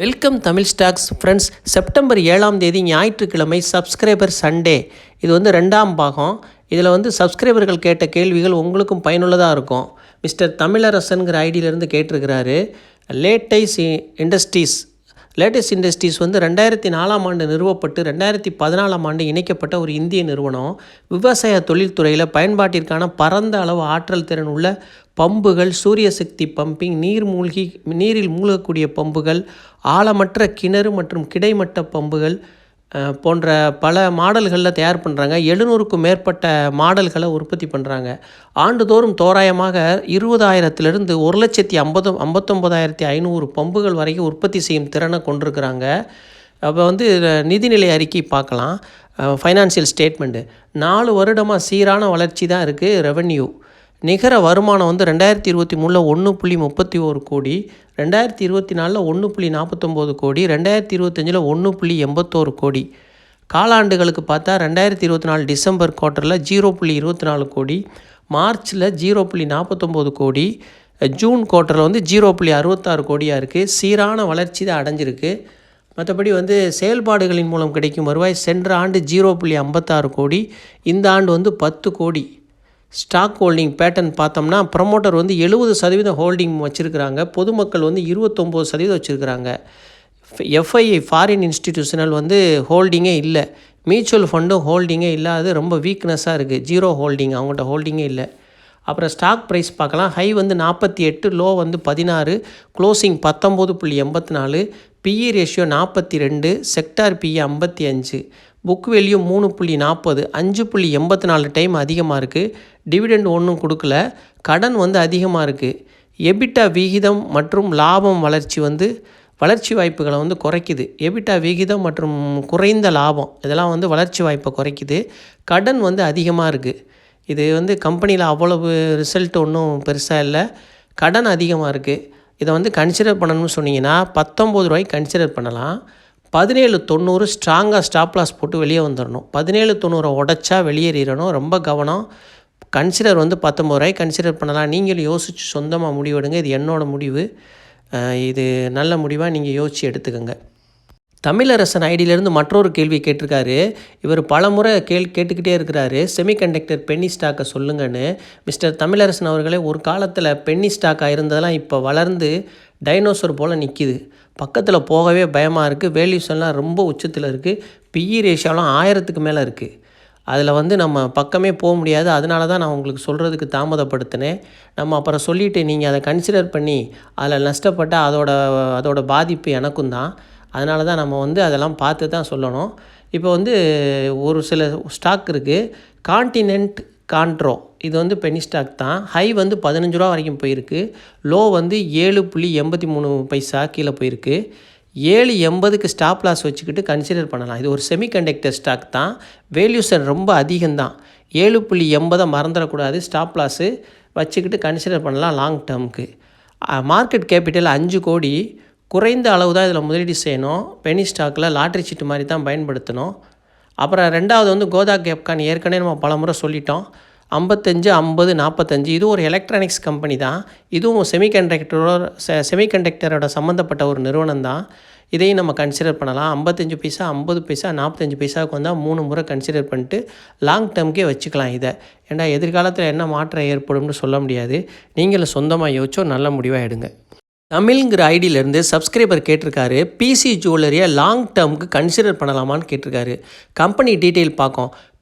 Welcome Tamil stocks friends. September 7ஆம் தேதி ஞாயிற்றுக்கிழமை சப்ஸ்கிரைபர் சண்டே. இது வந்து 2ஆம் பாகம். இதில் வந்து சப்ஸ்கிரைபர்கள் கேட்ட கேள்விகள் உங்களுக்கும் பயனுள்ளதாக இருக்கும். மிஸ்டர் தமிழரசன்கிற ஐடியிலேருந்து கேட்டிருக்கிறாரு. லேட்டஸ்ட் இண்டஸ்ட்ரீஸ் வந்து 2004ஆம் ஆண்டு நிறுவப்பட்டு 2014ஆம் ஆண்டு இணைக்கப்பட்ட ஒரு இந்திய நிறுவனம். விவசாய தொழில்துறையில் பயன்பாட்டிற்கான பரந்த அளவு ஆற்றல் திறன் உள்ள பம்புகள், சூரிய சக்தி பம்பிங், நீரில் மூழ்கக்கூடிய பம்புகள், ஆழமற்ற கிணறு மற்றும் கிடைமட்ட பம்புகள் போன்ற பல மாடல்களில் தயார் பண்ணுறாங்க. 700க்கும் மேற்பட்ட மாடல்களை உற்பத்தி பண்ணுறாங்க. ஆண்டுதோறும் தோராயமாக 20,000லிருந்து 1,59,500 பம்புகள் வரைக்கும் உற்பத்தி செய்யும் திறனை கொண்டிருக்கிறாங்க. அப்போ வந்து நிதிநிலை அறிக்கை பார்க்கலாம். ஃபைனான்சியல் ஸ்டேட்மெண்ட்டு 4 வருடமாக சீரான வளர்ச்சி தான் இருக்குது. ரெவென்யூ நிகர வருமானம் வந்து 2023 1.31 கோடி, 2024 1.49 கோடி, 2025 1.81 கோடி. காலாண்டுகளுக்கு பார்த்தா 2024 டிசம்பர் குவார்ட்டரில் 0.24 கோடி, மார்ச்சில் 0.49 கோடி, ஜூன் குவார்ட்டரில் வந்து 0.66 கோடியாக இருக்குது. சீரான வளர்ச்சி தான் அடைஞ்சிருக்கு. மற்றபடி வந்து செயல்பாடுகளின் மூலம் கிடைக்கும் வருவாய் சென்ற ஆண்டு 0.56 கோடி, இந்த ஆண்டு வந்து 10 கோடி. ஸ்டாக் ஹோல்டிங் பேட்டர்ன் பார்த்தோம்னா ப்ரமோட்டர் வந்து 70% ஹோல்டிங் வச்சுருக்கிறாங்க. பொதுமக்கள் வந்து 29% வச்சுருக்கிறாங்க. எஃப்ஐஐ ஃபாரின் இன்ஸ்டிடியூஷனல் வந்து ஹோல்டிங்கே இல்லை. மியூச்சுவல் ஃபண்டும் ஹோல்டிங்கே இல்லாது ரொம்ப வீக்னஸாக இருக்குது. 0 ஹோல்டிங், அவங்கள்ட்ட ஹோல்டிங்கே இல்லை. அப்புறம் ஸ்டாக் ப்ரைஸ் பார்க்கலாம். ஹை வந்து 48, லோ வந்து 16, closing 19.84, BE ratio 42, sector BE 55, book value 3.40, 5.84 time அதிகமாக இருக்குது. டிவிடெண்ட் ஒன்றும் கொடுக்கல. கடன் வந்து அதிகமாக இருக்குது. எபிட்டா விகிதம் மற்றும் லாபம் வளர்ச்சி வாய்ப்புகளை வந்து குறைக்குது. எபிட்டா விகிதம் மற்றும் குறைந்த லாபம் இதெல்லாம் வந்து வளர்ச்சி வாய்ப்பை குறைக்குது. கடன் வந்து அதிகமாக இருக்குது. இது வந்து கம்பெனியில் அவ்வளவு ரிசல்ட் ஒன்றும் பெருசாக இல்லை. கடன் அதிகமாக இருக்குது. இதை வந்து கன்சிடர் பண்ணணும்னு சொன்னீங்கன்னா 19 ரூபாய்க்கு கன்சிடர் பண்ணலாம். 17.90 ஸ்ட்ராங்காக ஸ்டாப் லாஸ் போட்டு வெளியே வந்துடணும். 17.90 உடச்சா வெளியேறிடணும். ரொம்ப கவனம். கன்சிடர் வந்து 19 ரூபாய்க்கு கன்சிடர் பண்ணலாம். நீங்களும் யோசித்து சொந்தமாக முடிவெடுங்க. இது என்னோடய முடிவு. இது நல்ல முடிவாக நீங்கள் யோசித்து எடுத்துக்கோங்க. தமிழரசன் ஐடியிலேருந்து மற்றொரு கேள்வி கேட்டிருக்காரு. இவர் பல முறை கேட்டுக்கிட்டே இருக்கிறாரு. செமிகண்டக்டர் பென்னி ஸ்டாக்கை சொல்லுங்கன்னு. மிஸ்டர் தமிழரசன் அவர்களே, ஒரு காலத்தில் பென்னி ஸ்டாக்காக இருந்ததெல்லாம் இப்போ வளர்ந்து டைனோசர் போல் நிற்கிது. பக்கத்தில் போகவே பயமாக இருக்குது. வேல்யூஷன்லாம் ரொம்ப உச்சத்தில் இருக்குது. பிஇ ரேஷியோலாம் 1000க்கு மேலே இருக்குது. அதில் வந்து நம்ம பக்கமே போக முடியாது. அதனால தான் நான் உங்களுக்கு சொல்கிறதுக்கு தாமதப்படுத்தினேன். நம்ம அப்புறம் சொல்லிவிட்டு நீங்கள் அதை கன்சிடர் பண்ணி அதில் நஷ்டப்பட்டால் அதோட பாதிப்பு எனக்கும் தான். அதனால தான் நம்ம வந்து அதெல்லாம் பார்த்து தான் சொல்லணும். இப்போ வந்து ஒரு சில ஸ்டாக் இருக்குது. கான்டினென்ட் கான்ட்ரோ, இது வந்து பென்னி ஸ்டாக் தான். ஹை வந்து 15 ரூபா வரைக்கும் போயிருக்கு. லோ வந்து 7.83 கீழே போயிருக்கு. 7.80க்கு ஸ்டாப் லாஸ் வச்சுக்கிட்டு கன்சிடர் பண்ணலாம். இது ஒரு செமிகண்டக்டர் ஸ்டாக் தான். வேல்யூஷன் ரொம்ப அதிகம்தான். 7.80 மறந்துடக்கூடாது. ஸ்டாப் லாஸு வச்சுக்கிட்டு கன்சிடர் பண்ணலாம் லாங் டேர்முக்கு. மார்க்கெட் கேபிட்டல் 5 கோடி. குறைந்த அளவு தான் இதில் முதலீடு செய்யணும். பென்னி ஸ்டாக்கில் லாட்ரி சீட்டு மாதிரி தான் பயன்படுத்தணும். அப்புறம் 2வது வந்து கோதாக் கேப்கான். ஏற்கனவே நம்ம பல முறை சொல்லிட்டோம். 55, 50, 45. இது ஒரு எலக்ட்ரானிக்ஸ் கம்பெனி தான். இதுவும் செமிகண்டக்டரோட சம்மந்தப்பட்ட ஒரு நிறுவனம் தான். இதையும் நம்ம கன்சிடர் பண்ணலாம். 55 பைசா, 50 பைசா, 45 பைசாவுக்கு வந்தால் 3 முறை கன்சிடர் பண்ணிட்டு லாங் டேர்முக்கே வச்சுக்கலாம் இதை. ஏன்னா எதிர்காலத்தில் என்ன மாற்றம் ஏற்படும்னு சொல்ல முடியாது. நீங்களும் சொந்தமாக யோசிச்சோ நல்ல முடிவாக எடுங்க. தமிழ்ங்கிற ஐடியிலேருந்து சப்ஸ்கிரைபர் கேட்டிருக்காரு. பிசி ஜுவல்லரியை லாங் டேர்முக்கு கன்சிடர் பண்ணலாமான்னு கேட்டிருக்காரு. கம்பெனி டீட்டெயில்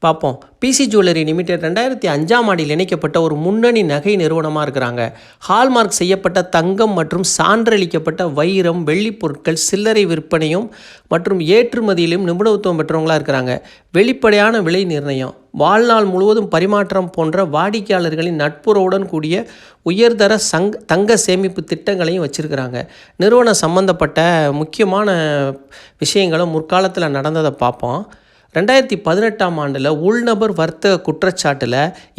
பார்ப்போம். பிசி ஜுவல்லரி லிமிடெட் 2005ஆம் ஆண்டில் இணைக்கப்பட்ட ஒரு முன்னணி நகை நிறுவனமாக இருக்கிறாங்க. ஹால்மார்க் செய்யப்பட்ட தங்கம் மற்றும் சான்றளிக்கப்பட்ட வைரம், வெள்ளி பொருட்கள் சில்லறை விற்பனையும் மற்றும் ஏற்றுமதியிலும் நிபுணத்துவம் பெற்றவங்களாக இருக்கிறாங்க. வெளிப்படையான விலை நிர்ணயம், வாழ்நாள் முழுவதும் பரிமாற்றம் போன்ற வாடிக்கையாளர்களின் நட்புறவுடன் கூடிய உயர்தர தங்க சேமிப்பு திட்டங்களையும் வச்சுருக்கிறாங்க. நிறுவனம் சம்பந்தப்பட்ட முக்கியமான விஷயங்களும் முற்காலத்தில் நடந்ததை பார்ப்போம். 2018ஆம் ஆண்டில் உள்நபர் வர்த்தக குற்றச்சாட்டில்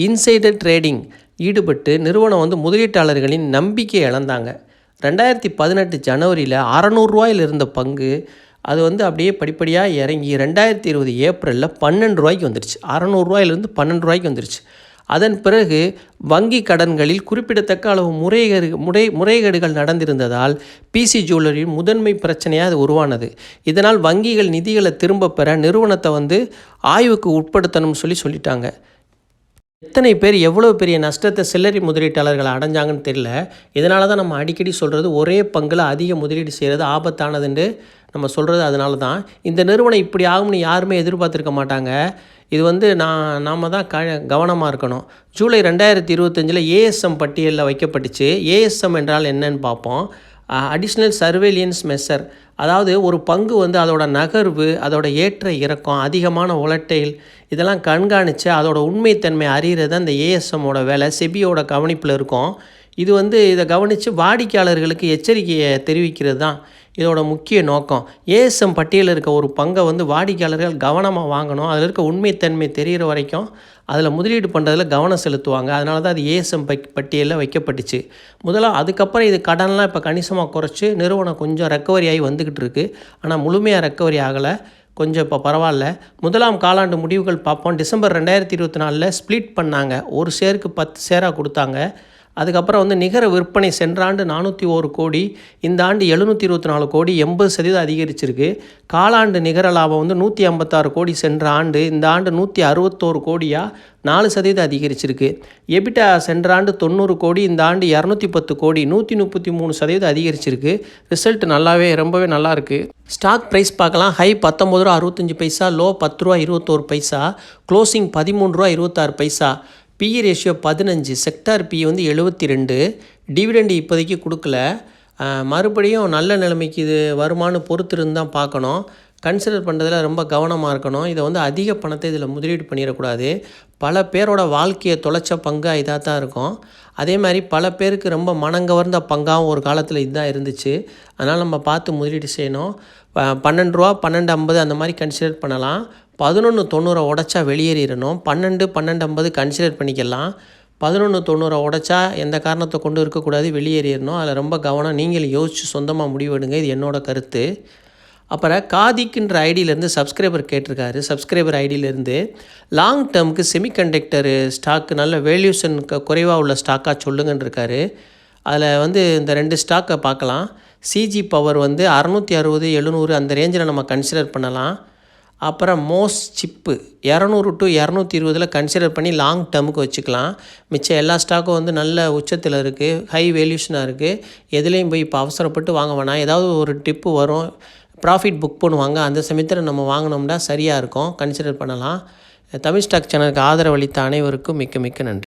இன்சைடர் ட்ரேடிங் ஈடுபட்டு நிறுவனம் வந்து முதலீட்டாளர்களின் நம்பிக்கையை இழந்தாங்க. 2018 ஜனவரியில் 600 ரூபாயில் இருந்த பங்கு அது வந்து அப்படியே படிப்படியாக இறங்கி 2020 ஏப்ரலில் 12 ரூபாய்க்கு வந்துருச்சு. 600 ரூபாயிலிருந்து 12 ரூபாய்க்கு வந்துருச்சு. அதன் பிறகு வங்கி கடன்களில் குறிப்பிடத்தக்க அளவு முறைகேடுகள் நடந்திருந்ததால் பிசி ஜுவல்லரியின் முதன்மை பிரச்சனையாக அது உருவானது. இதனால் வங்கிகள் நிதிகளை திரும்ப பெற நிறுவனத்தை ஆய்வுக்கு உட்படுத்தணும்னு சொல்லிட்டாங்க. எத்தனை பேர் எவ்வளோ பெரிய நஷ்டத்தை சில்லறை முதலீட்டாளர்கள் அடைஞ்சாங்கன்னு தெரியல. இதனால தான் நம்ம அடிக்கடி சொல்கிறது, ஒரே பங்கில் அதிக முதலீடு செய்கிறது ஆபத்தானதுன்னு நம்ம சொல்கிறது. அதனால தான் இந்த நிறுவனம் இப்படி ஆகும்னு யாருமே எதிர்பார்த்துருக்க மாட்டாங்க. இது நாம் தான் கவனமாக இருக்கணும். ஜூலை 2025 ஏஎஸ்எம் பட்டியலில் வைக்கப்பட்டுச்சு. ஏஎஸ்எம் என்றால் என்னன்னு பார்ப்போம். Additional surveillance measure. அதாவது ஒரு பங்கு அதோட நகர்வு, அதோட ஏற்ற இறக்கம், அதிகமான ஒலட்டைல் இதெல்லாம் கண்காணித்து அதோட உண்மைத்தன்மை அறிகிறது அந்த ஏஎஸ்எம்மோட வேலை. செபியோட கவனிப்பில் இருக்கும். இதை கவனித்து வாடிக்கையாளர்களுக்கு எச்சரிக்கையை தெரிவிக்கிறது தான் இதோட முக்கிய நோக்கம். ஏஎஸ்எம் பட்டியலில் இருக்க ஒரு பங்கை வாடிக்கையாளர்கள் கவனமாக வாங்கணும். அதில் இருக்க உண்மைத்தன்மை தெரிகிற வரைக்கும் அதில் முதலீடு பண்ணுறதில் கவனம் செலுத்துவாங்க. அதனால தான் அது ஏஎஸ்எம் பட்டியலில் வைக்கப்பட்டுச்சு. அதுக்கப்புறம் இது கடன்லாம் இப்போ கணிசமாக குறைச்சி நிறுவனம் கொஞ்சம் ரெக்கவரி ஆகி வந்துக்கிட்டு இருக்குது. ஆனால் முழுமையாக ரெக்கவரி ஆகலை, கொஞ்சம் இப்போ பரவாயில்ல. முதலாம் காலாண்டு முடிவுகள் பார்ப்போம். டிசம்பர் 2024 ஸ்ப்ளிட் பண்ணாங்க. ஒரு ஷேருக்கு 10 ஷேராக கொடுத்தாங்க. அதுக்கப்புறம் நிகர விற்பனை சென்ற ஆண்டு 401 கோடி, இந்த ஆண்டு 724 கோடி, 80% அதிகரிச்சிருக்கு. காலாண்டு நிகர லாபம் 156 கோடி சென்ற ஆண்டு, இந்த ஆண்டு 161 கோடியாக 4% அதிகரிச்சிருக்கு. எபிட்டா சென்ற ஆண்டு 90 கோடி, இந்த ஆண்டு 210 கோடி, 133% அதிகரிச்சிருக்கு. ரிசல்ட் ரொம்பவே நல்லாயிருக்கு. ஸ்டாக் ப்ரைஸ் பார்க்கலாம். ஹை 19 ரூபா 65 பைசா, லோ 10 ரூபா 21 பைசா, க்ளோசிங் 13 ரூபா 26 பைசா. PE ratio 15, sector P 72. Dividend இப்போதைக்கு கொடுக்கல. மறுபடியும் நல்ல நிலைமைக்கு இது வருமானு பொறுத்திருந்து தான் பார்க்கணும். கன்சிடர் பண்ணுறதுல ரொம்ப கவனமாக இருக்கணும். இதை அதிக பணத்தை இதில் முதலீடு பண்ணிடக்கூடாது. பல பேரோட வாழ்க்கையை தொலைச்ச பங்காக இதாக தான் இருக்கும். அதே மாதிரி பல பேருக்கு ரொம்ப மனங்கவர்ந்த பங்காகவும் ஒரு காலத்தில் இதுதான் இருந்துச்சு. அதனால் நம்ம பார்த்து முதலீடு செய்யணும். 12 ரூபா 12.50 அந்த மாதிரி கன்சிடர் பண்ணலாம். 11.90 உடைச்சா வெளியேறிடணும். 12.50 கன்சிடர் பண்ணிக்கலாம். 11.90 உடைச்சா எந்த காரணத்தை கொண்டு இருக்கக்கூடாது, வெளியேறிடணும். அதில் ரொம்ப கவனம். நீங்கள் யோசித்து சொந்தமாக முடிவெடுங்க. இது என்னோட கருத்து. அப்புறம் காதிக்குன்ற ஐடியிலேருந்து சப்ஸ்கிரைபர் கேட்டிருக்காரு. சப்ஸ்கிரைபர் ஐடியிலேருந்து லாங் டேர்முக்கு செமிகண்டக்டரு ஸ்டாக்கு நல்ல வேல்யூஷன் குறைவாக உள்ள ஸ்டாக்காக சொல்லுங்கன்னு இருக்காரு. அதில் இந்த 2 ஸ்டாக்கை பார்க்கலாம். சிஜி பவர் 660 700 அந்த ரேஞ்சில் நம்ம கன்சிடர் பண்ணலாம். அப்புறம் மோஸ் சிப்பு 200 to 220 கன்சிடர் பண்ணி லாங் டேர்முக்கு வச்சுக்கலாம். மிச்சம் எல்லா ஸ்டாக்கும் நல்ல உச்சத்தில் இருக்குது, ஹை வேல்யூஷனாக இருக்குது. எதுலேயும் போய் இப்போ அவசரப்பட்டு வாங்க வேணாம். ஏதாவது ஒரு டிப்பு வரும், ப்ராஃபிட் புக் பண்ணுவாங்க, அந்த சமயத்தில் நம்ம வாங்கினோம்னா சரியாக இருக்கும், கன்சிடர் பண்ணலாம். தமிழ் ஸ்டாக் சேனலுக்கு ஆதரவு அளித்த அனைவருக்கும் மிக்க மிக்க நன்றி.